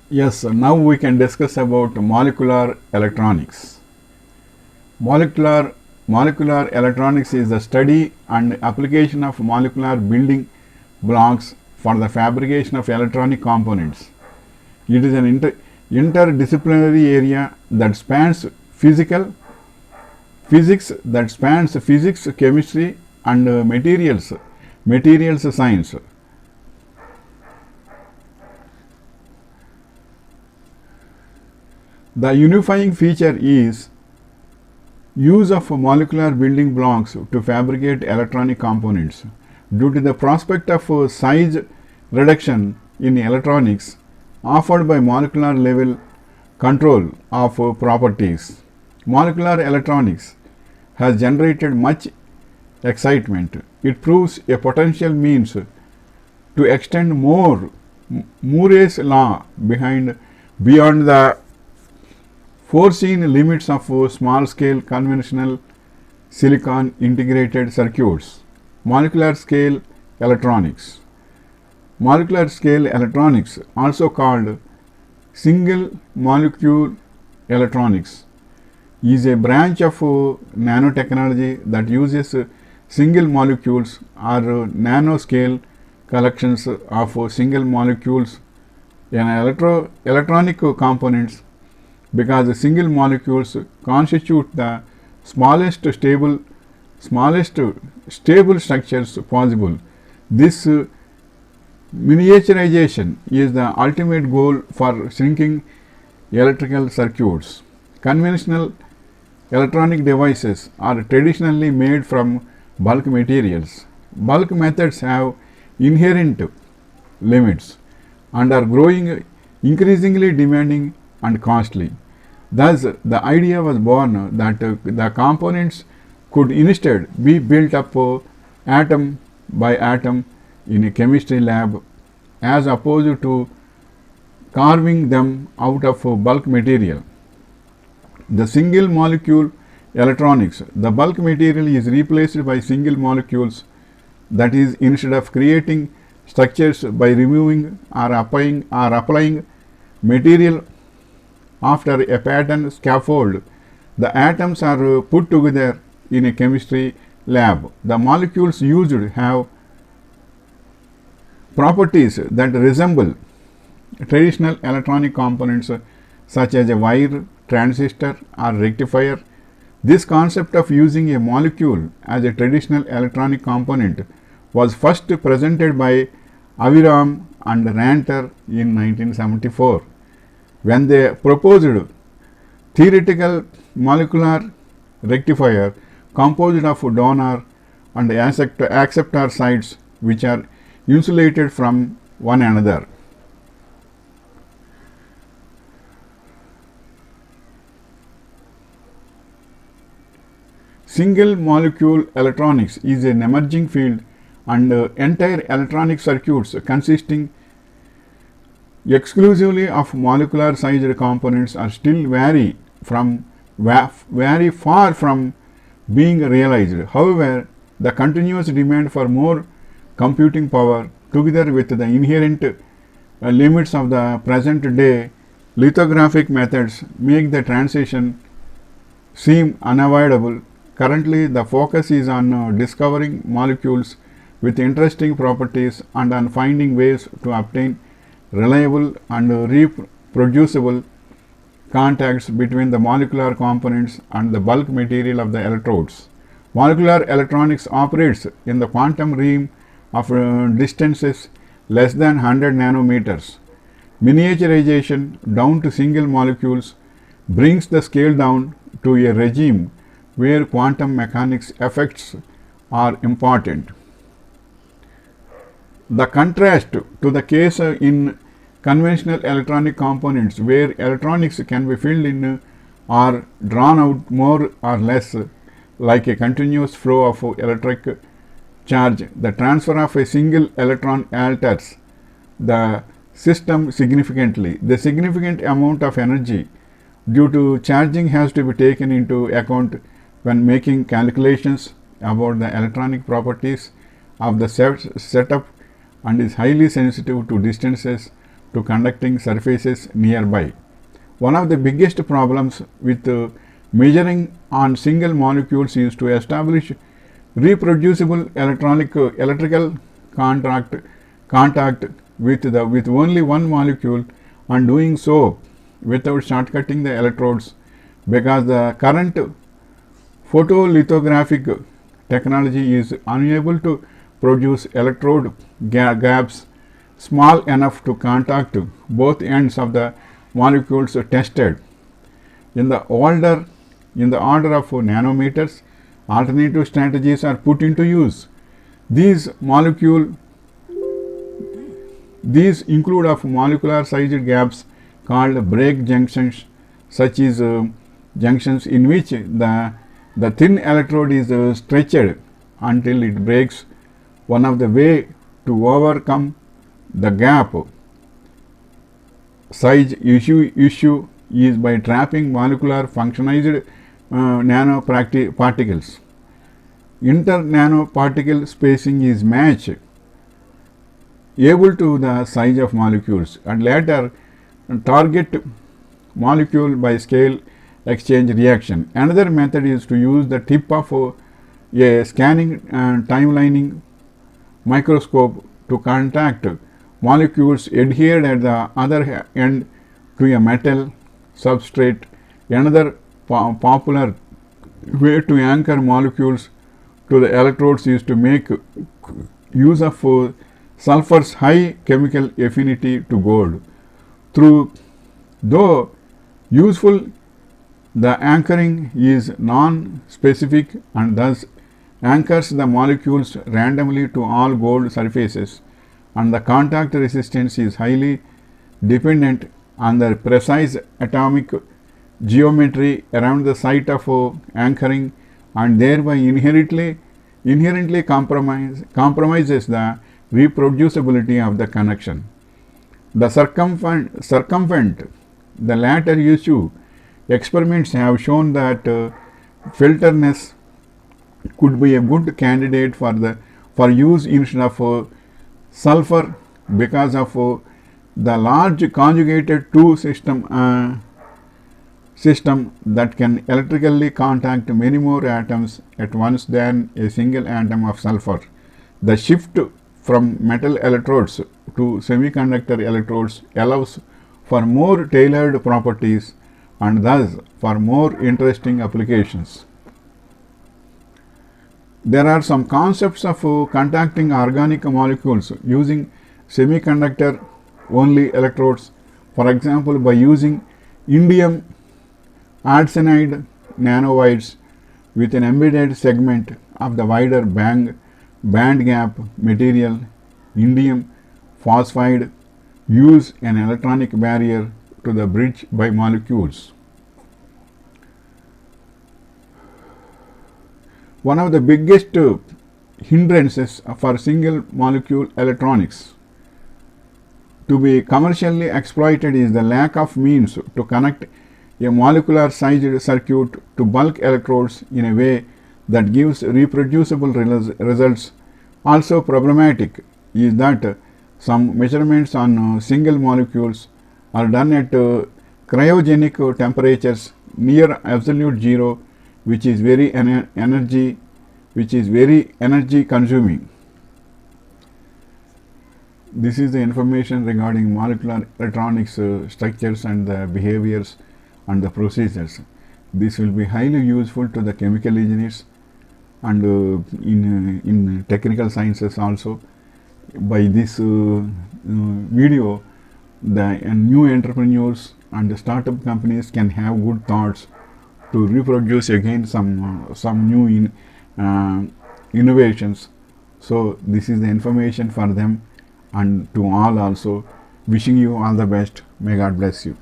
Yes, now we can discuss about molecular electronics. Molecular Molecular electronics is the study and application of molecular building blocks for the fabrication of electronic components. It is an interdisciplinary area that spans physics, chemistry, and materials science. The unifying feature is use of molecular building blocks to fabricate electronic components. Due to the prospect of size reduction in electronics offered by molecular level control of properties, molecular electronics has generated much excitement. It proves a potential means to extend Moore's law beyond the foreseen limits of small scale conventional silicon integrated circuits. Molecular scale electronics. Molecular scale electronics, also called single molecule electronics, is a branch of nanotechnology that uses single molecules or nanoscale collections of single molecules in electronic components, because the single molecules constitute the smallest stable structures possible. This miniaturization is the ultimate goal for shrinking electrical circuits. Conventional electronic devices are traditionally made from bulk materials. Bulk methods have inherent limits and are growing increasingly demanding and costly. Thus, the idea was born that the components could instead be built up atom by atom in a chemistry lab, as opposed to carving them out of bulk material. The single molecule electronics, the bulk material is replaced by single molecules, that is, instead of creating structures by removing or applying material after a pattern scaffold, the atoms are put together in a chemistry lab. The molecules used have properties that resemble traditional electronic components such as a wire, transistor, or rectifier. This concept of using a molecule as a traditional electronic component was first presented by Aviram and Ranter in 1974, when they proposed theoretical molecular rectifier composed of donor and acceptor sites which are insulated from one another. Single molecule electronics is an emerging field, and entire electronic circuits consisting exclusively of molecular sized components are still very far from being realized. However, the continuous demand for more computing power, together with the inherent limits of the present day lithographic methods, make the transition seem unavoidable. Currently, the focus is on discovering molecules with interesting properties and on finding ways to obtain reliable and reproducible contacts between the molecular components and the bulk material of the electrodes. Molecular electronics operates in the quantum realm of distances less than 100 nanometers. Miniaturization down to single molecules brings the scale down to a regime where quantum mechanics effects are important. The contrast to the case in conventional electronic components, where electronics can be filled in or drawn out more or less like a continuous flow of electric charge, the transfer of a single electron alters the system significantly. The significant amount of energy due to charging has to be taken into account when making calculations about the electronic properties of the setup, and is highly sensitive to distances to conducting surfaces nearby. One of the biggest problems with measuring on single molecules is to establish reproducible electrical contact with only one molecule, and doing so without shortcutting the electrodes, because the current photolithographic technology is unable to produce electrode gaps small enough to contact both ends of the molecules tested. In the order of nanometers, alternative strategies are put into use. These include of molecular sized gaps called break junctions, such as junctions in which the thin electrode is stretched until it breaks. One of the way to overcome the gap size issue is by trapping molecular functionized nanoparticles. Inter-nanoparticle spacing is matched able to the size of molecules, and later target molecule by scale exchange reaction. Another method is to use the tip of a scanning timelining microscope to contact molecules adhered at the other end to a metal substrate. Another popular way to anchor molecules to the electrodes is to make use of sulfur's high chemical affinity to gold. Though useful, the anchoring is non-specific and thus anchors the molecules randomly to all gold surfaces, and the contact resistance is highly dependent on the precise atomic geometry around the site of anchoring, and thereby inherently compromises the reproducibility of the connection. The circumvent the latter issue, experiments have shown that filterness could be a good candidate for use instead of sulfur, because of the large conjugated two system that can electrically contact many more atoms at once than a single atom of sulfur. The shift from metal electrodes to semiconductor electrodes allows for more tailored properties and thus for more interesting applications. There are some concepts of contacting organic molecules using semiconductor only electrodes. For example, by using indium arsenide nanowires with an embedded segment of the wider band gap material, indium phosphide use an electronic barrier to the bridge by molecules. One of the biggest hindrances for single molecule electronics to be commercially exploited is the lack of means to connect a molecular sized circuit to bulk electrodes in a way that gives reproducible results. Also problematic is that some measurements on single molecules are done at cryogenic temperatures near absolute zero, which is very energy consuming. This is the information regarding molecular electronics structures and the behaviors and the procedures. This will be highly useful to the chemical engineers and in technical sciences also. By this video, the new entrepreneurs and the startup companies can have good thoughts to reproduce again some new innovations. So this is the information for them and to all also. Wishing you all the best. May God bless you.